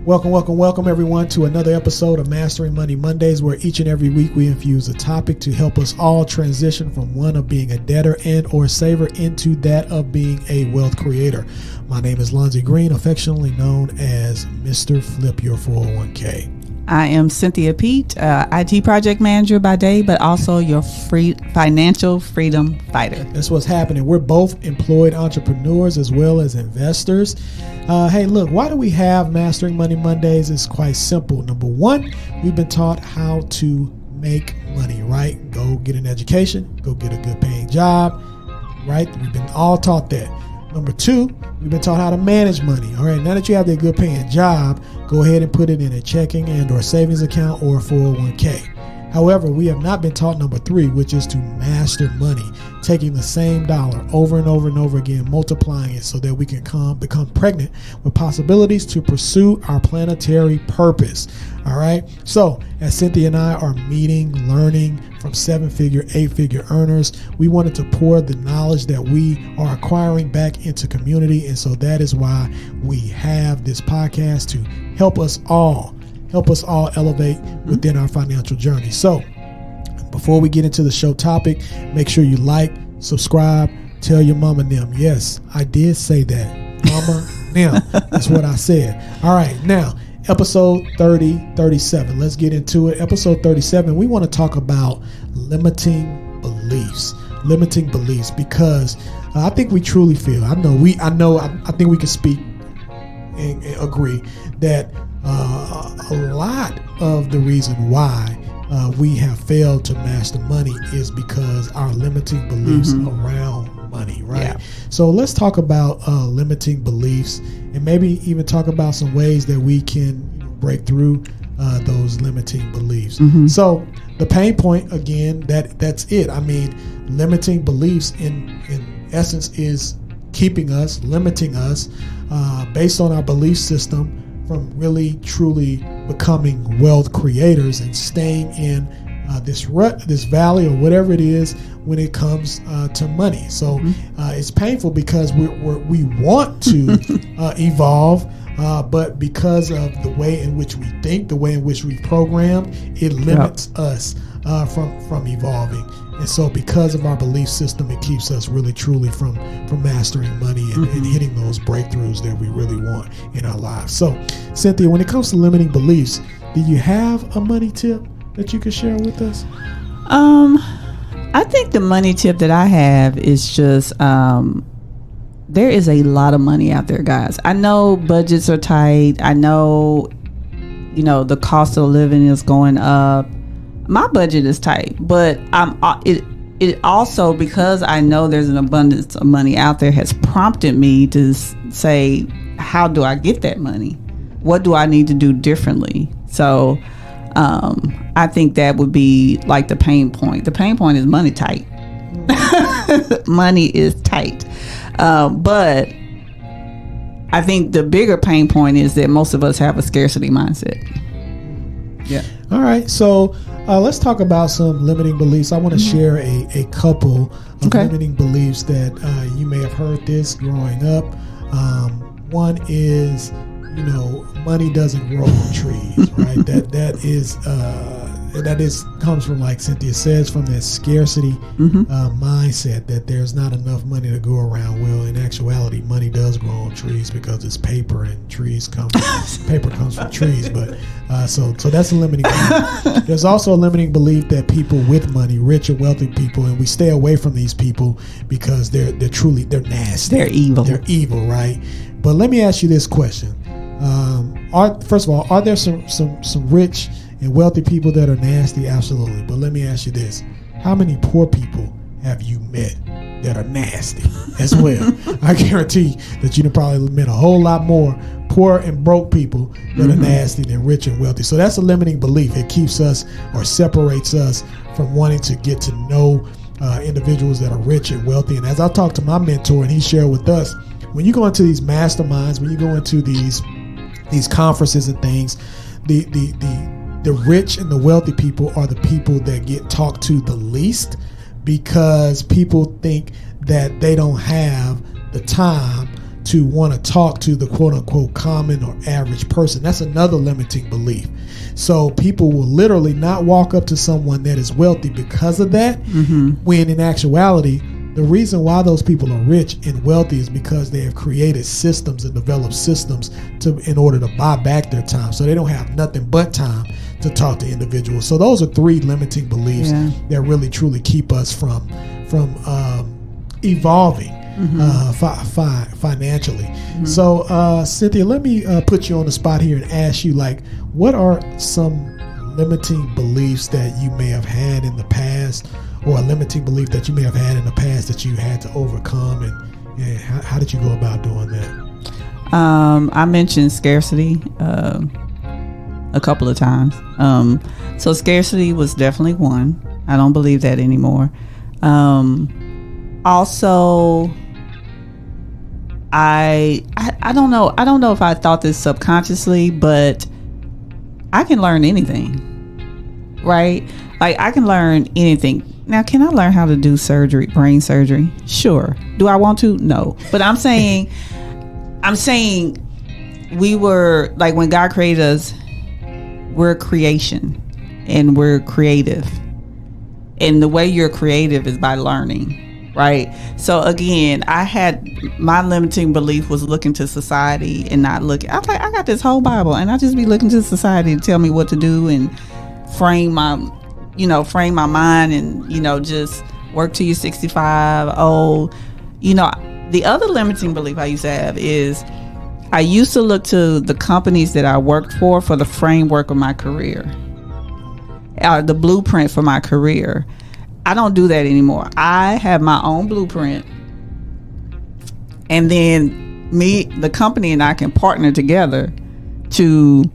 Welcome everyone to another episode of Mastering Money Mondays, where each and every week we infuse a topic to help us all transition from one of being a debtor and or saver into that of being a wealth creator. My name is Lonzy Green, affectionately known as Mr. Flip Your 401k. I am Cynthia Pete, IT project manager by day, but also your financial freedom fighter. That's what's happening. We're both employed entrepreneurs as well as investors. Hey, look, why do we have Mastering Money Mondays? It's quite simple. Number one, we've been taught how to make money, right? Go get an education, go get a good paying job, right? We've been all taught that. Number two, we've been taught how to manage money. All right, now that you have that good paying job, go ahead and put it in a checking and or savings account or 401k. However, we have not been taught number three, which is to master money, taking the same dollar over and over and over again, multiplying it so that we can become pregnant with possibilities to pursue our planetary purpose. All right. So as Cynthia and I are meeting, learning from 7-figure, 8-figure earners, we wanted to pour the knowledge that we are acquiring back into community. And so that is why we have this podcast to help us all elevate within our financial journey. So before we get into the show topic, make sure you like, subscribe, tell your mama and them. Yes, I did say that. Mama, them. That's what I said. All right. Now, episode 37. Let's get into it. Episode 37, we want to talk about limiting beliefs, because I think we truly feel, I think we can speak and agree that a lot of the reason why we have failed to master money is because our limiting beliefs around money, right? Yeah. So let's talk about limiting beliefs and maybe even talk about some ways that we can break through those limiting beliefs. So the pain point, again, that's it. I mean, limiting beliefs in essence is limiting us based on our belief system from really truly becoming wealth creators and staying in this rut, this valley, or whatever it is when it comes to money. So it's painful because we want to evolve, but because of the way in which we think, the way in which we've programmed, it limits us from evolving. And so because of our belief system, it keeps us really truly from mastering money and hitting those breakthroughs that we really want in our lives. So Cynthia, when it comes to limiting beliefs, do you have a money tip that you could share with us? I think the money tip that I have is just there is a lot of money out there, guys. I know budgets are tight. I know, the cost of living is going up. My budget is tight, but it also, because I know there's an abundance of money out there, has prompted me to say, how do I get that money? What do I need to do differently? So I think that would be like the pain point. The pain point is money tight. Money is tight. But I think the bigger pain point is that most of us have a scarcity mindset. Yeah. All right. So let's talk about some limiting beliefs. I want to share a couple of limiting beliefs that you may have heard this growing up. One is, money doesn't grow on trees, right? That comes from, like Cynthia says, from that scarcity mindset that there's not enough money to go around. Well, in actuality, money does grow on trees because it's paper, and paper comes from trees. But so that's a limiting belief. There's also a limiting belief that people with money, rich or wealthy people, and we stay away from these people because they're nasty. They're evil. They're evil, right? But let me ask you this question: first of all, are there some rich and wealthy people that are nasty? Absolutely. But let me ask you this: how many poor people have you met that are nasty as well? I guarantee that you've probably met a whole lot more poor and broke people that are nasty than rich and wealthy. So that's a limiting belief. It keeps us or separates us from wanting to get to know individuals that are rich and wealthy. And as I talked to my mentor, and he shared with us, when you go into these masterminds, when you go into these conferences and things, the rich and the wealthy people are the people that get talked to the least, because people think that they don't have the time to want to talk to the quote unquote common or average person. That's another limiting belief. So people will literally not walk up to someone that is wealthy because of that, when in actuality, the reason why those people are rich and wealthy is because they have created systems and developed systems in order to buy back their time. So they don't have nothing but time to talk to individuals. So those are 3 limiting beliefs that really truly keep us from evolving financially. So Cynthia, let me put you on the spot here and ask you, like, what are some limiting beliefs that you may have had in the past, or a limiting belief that you may have had in the past that you had to overcome, and how did you go about doing that? I mentioned scarcity a couple of times. So scarcity was definitely one. I don't believe that anymore. Also, I don't know. I don't know if I thought this subconsciously, but I can learn anything, right? Like, I can learn anything. Now, can I learn how to do surgery, brain surgery? Sure. Do I want to? No. But I'm saying we were, like, when God created us, we're creation and we're creative. And the way you're creative is by learning, right? So again, I had, my limiting belief was looking to society and not looking. I was like, I got this whole Bible, and I just be looking to society to tell me what to do and frame my mind, and, just work till you're 65. The other limiting belief I used to have is I used to look to the companies that I worked for the framework of my career, the blueprint for my career. I don't do that anymore. I have my own blueprint, and then the company and I can partner together to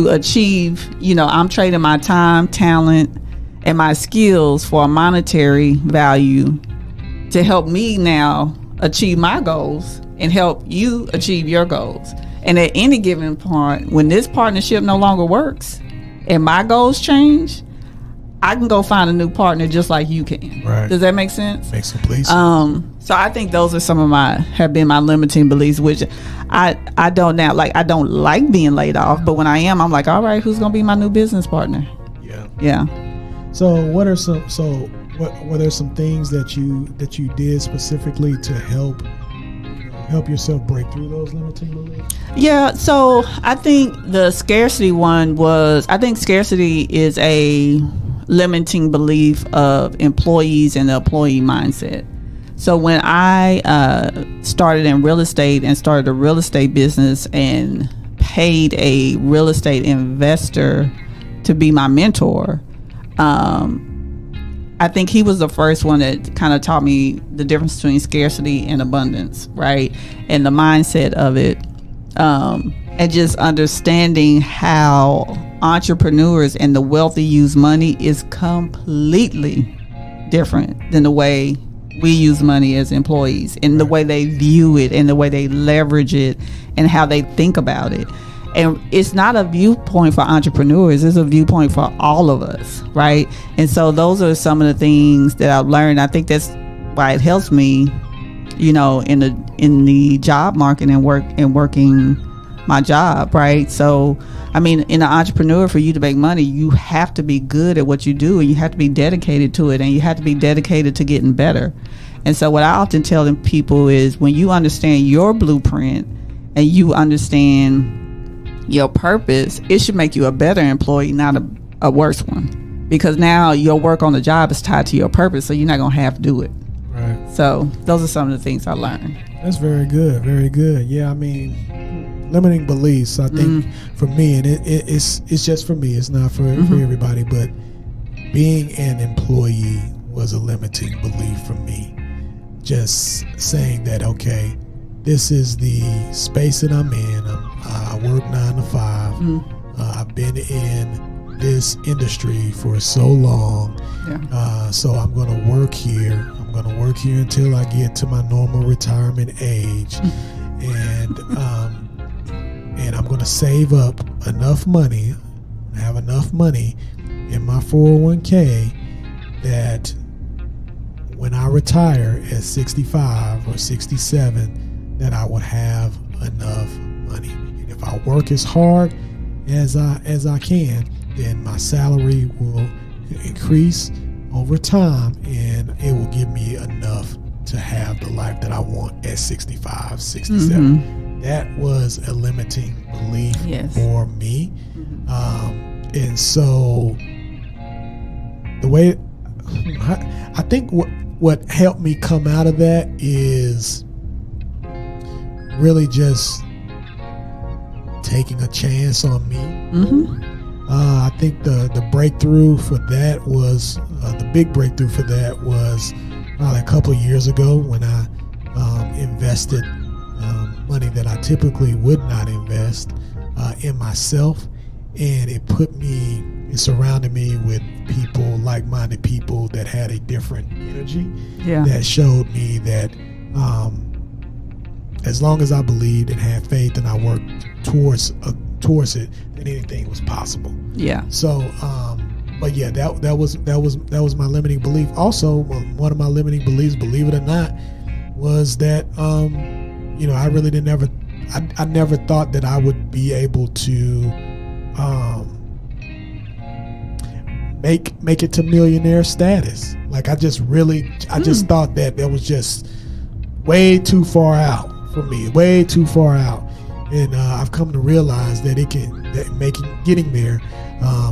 achieve, I'm trading my time, talent, and my skills for a monetary value to help me now achieve my goals and help you achieve your goals. And at any given point, when this partnership no longer works and my goals change, I can go find a new partner just like you can. Right. Does that make sense? Makes complete sense. So I think those are have been my limiting beliefs, which I don't now, like, I don't like being laid off, but when I am, I'm like, all right, who's going to be my new business partner? Yeah. So were there some things that you did specifically to help yourself break through those limiting beliefs? Yeah, so I think the scarcity one scarcity is a limiting belief of employees and the employee mindset. So when I started in real estate and started a real estate business and paid a real estate investor to be my mentor, I think he was the first one that kind of taught me the difference between scarcity and abundance, right? And the mindset of it. And just understanding how entrepreneurs and the wealthy use money is completely different than the way we use money as employees, and the way they view it and the way they leverage it and how they think about it. And it's not a viewpoint for entrepreneurs, it's a viewpoint for all of us, right? And so those are some of the things that I've learned. I think that's why it helps me, in the job market and working my job, right? So, I mean, in an entrepreneur, for you to make money, you have to be good at what you do, and you have to be dedicated to it, and you have to be dedicated to getting better. And so what I often tell people is, when you understand your blueprint and you understand your purpose, it should make you a better employee, not a worse one, because now your work on the job is tied to your purpose, so you're not gonna have to do it. Right. So those are some of the things I learned. That's very good. Very good. Yeah, I mean, limiting beliefs, I think for me, and it's just for me, it's not for everybody, but being an employee was a limiting belief for me. Just saying that, okay, this is the space that I'm in. I work 9 to 5. I've been in this industry for so long. So I'm going to work here. I'm going to work here until I get to my normal retirement age. And I'm going to save up enough money, have enough money in my 401k that when I retire at 65 or 67, that I would have enough money. And if I work as hard as I can, then my salary will increase over time, and it will give me enough to have the life that I want at 65, 67. That was a limiting belief for me. And so the way I think what helped me come out of that is really just taking a chance on me. I think the breakthrough for that was the big breakthrough for that was probably a couple of years ago when I invested money that I typically would not invest in myself, and it surrounded me with people, like-minded people that had a different energy that showed me that as long as I believed and had faith and I worked towards it, then anything was possible. So but yeah, that was my limiting belief. Also, one of my limiting beliefs, believe it or not, was that I really I never thought that I would be able to make it to millionaire status. Like I just thought that was just way too far out for me, way too far out. And I've come to realize that getting there,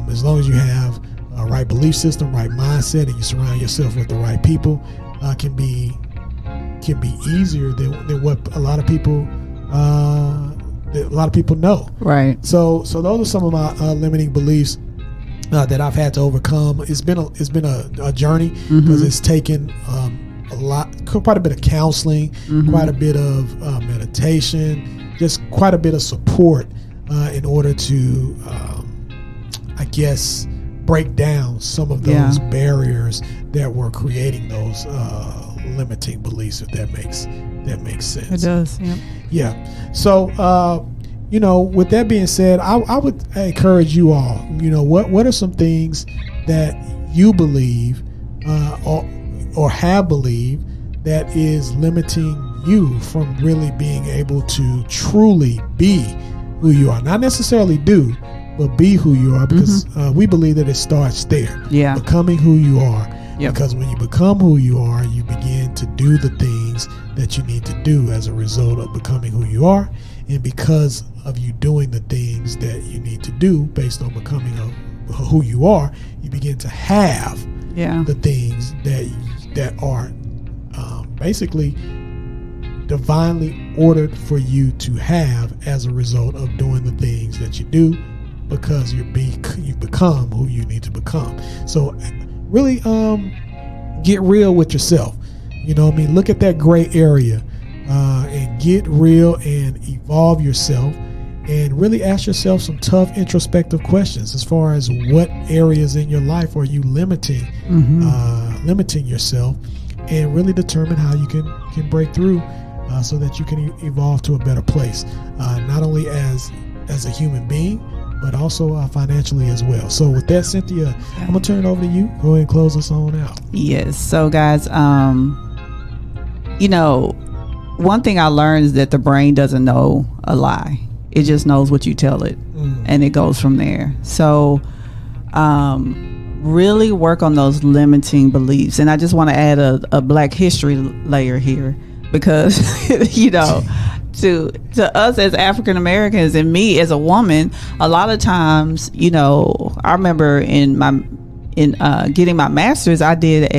as long as you have a right belief system, right mindset, and you surround yourself with the right people, can be easier than what a lot of people know. Right. So those are some of my limiting beliefs that I've had to overcome. It's been a journey because it's taken quite a bit of counseling, quite a bit of meditation, just quite a bit of support in order to, I guess, break down some of those barriers that were creating those limiting beliefs, if that makes sense. It does. Yeah. So with that being said, I would encourage you all, what are some things that you believe or have believed that is limiting you from really being able to truly be who you are? Not necessarily do, but be who you are, because we believe that it starts there. Becoming who you are. Because when you become who you are, you begin to do the things that you need to do as a result of becoming who you are. And because of you doing the things that you need to do based on becoming who you are, you begin to have the things that are basically divinely ordered for you to have as a result of doing the things that you do, because you become who you need to become. So really get real with yourself. Look at that gray area and get real and evolve yourself, and really ask yourself some tough introspective questions as far as what areas in your life are you limiting yourself, and really determine how you can break through so that you can evolve to a better place, not only as a human being, but also financially as well. So with that, Cynthia, I'm gonna turn it over to you. Go ahead and close us on out. Yes. So guys, one thing I learned is that the brain doesn't know a lie. It just knows what you tell it, and it goes from there. So really work on those limiting beliefs. And I just want to add a Black history layer here, because to us as African Americans, and me as a woman, a lot of times, I remember in getting my master's, I did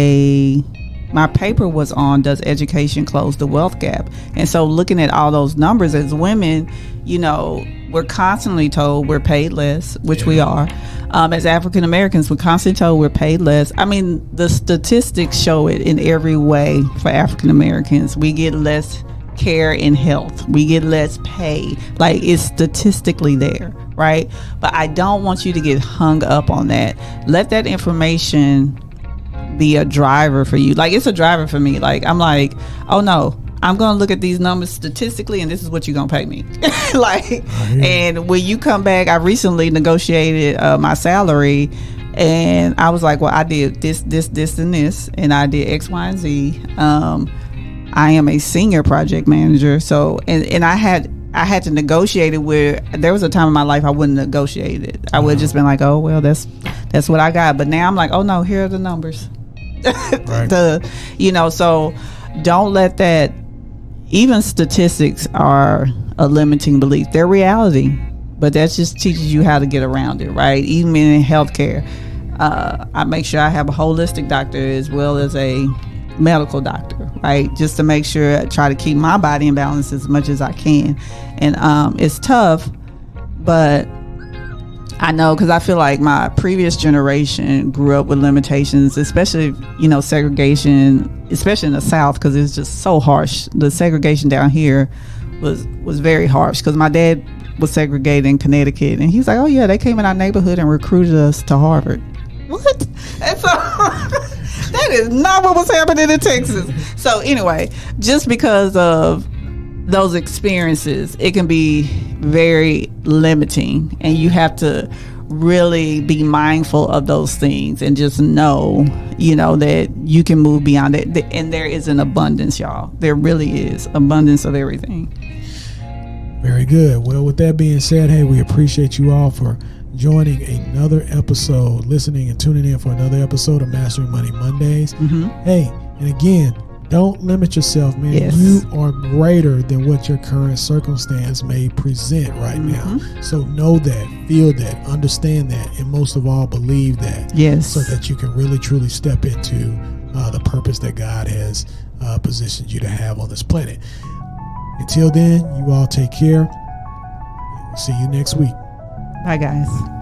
my paper was on, does education close the wealth gap? And so looking at all those numbers as women, we're constantly told we're paid less, which we are. As African Americans, we're constantly told we're paid less. I mean, the statistics show it in every way for African Americans. We get less care and health. We get less pay. Like, it's statistically there, right? But I don't want you to get hung up on that. Let that information be a driver for you. Like, it's a driver for me. Like, I'm like, oh no, I'm going to look at these numbers statistically, and this is what you're going to pay me. And when you come back, I recently negotiated my salary, and I was like, well, I did this, and this, and I did X, Y, and Z. I am a senior project manager. So, and I had to negotiate it where there was a time in my life I wouldn't negotiate it. I would have just been like, oh, well, that's what I got. But now I'm like, oh no, here are the numbers. Right. So don't let that, even statistics are a limiting belief. They're reality, but that just teaches you how to get around it, right? Even in healthcare, I make sure I have a holistic doctor as well as a medical doctor, right? Just to make sure I try to keep my body in balance as much as I can. And it's tough, but I know, because I feel like my previous generation grew up with limitations, especially, segregation, especially in the South, because it's just so harsh. The segregation down here was very harsh, because my dad was segregated in Connecticut, and he's like, oh yeah, they came in our neighborhood and recruited us to Harvard. What? And so that is not what was happening in Texas. So anyway, just because of those experiences, it can be very limiting, and you have to really be mindful of those things and just know, that you can move beyond it. And there is an abundance, y'all. There really is abundance of everything. Very good. Well, with that being said, hey, we appreciate you all for joining another episode, listening and tuning in for another episode of Mastering Money Mondays. Mm-hmm. Hey, and again, don't limit yourself, man. Yes. You are greater than what your current circumstance may present right now. So know that, feel that, understand that, and most of all, believe that. Yes. So that you can really, truly step into the purpose that God has positioned you to have on this planet. Until then, you all take care. See you next week. Bye, guys.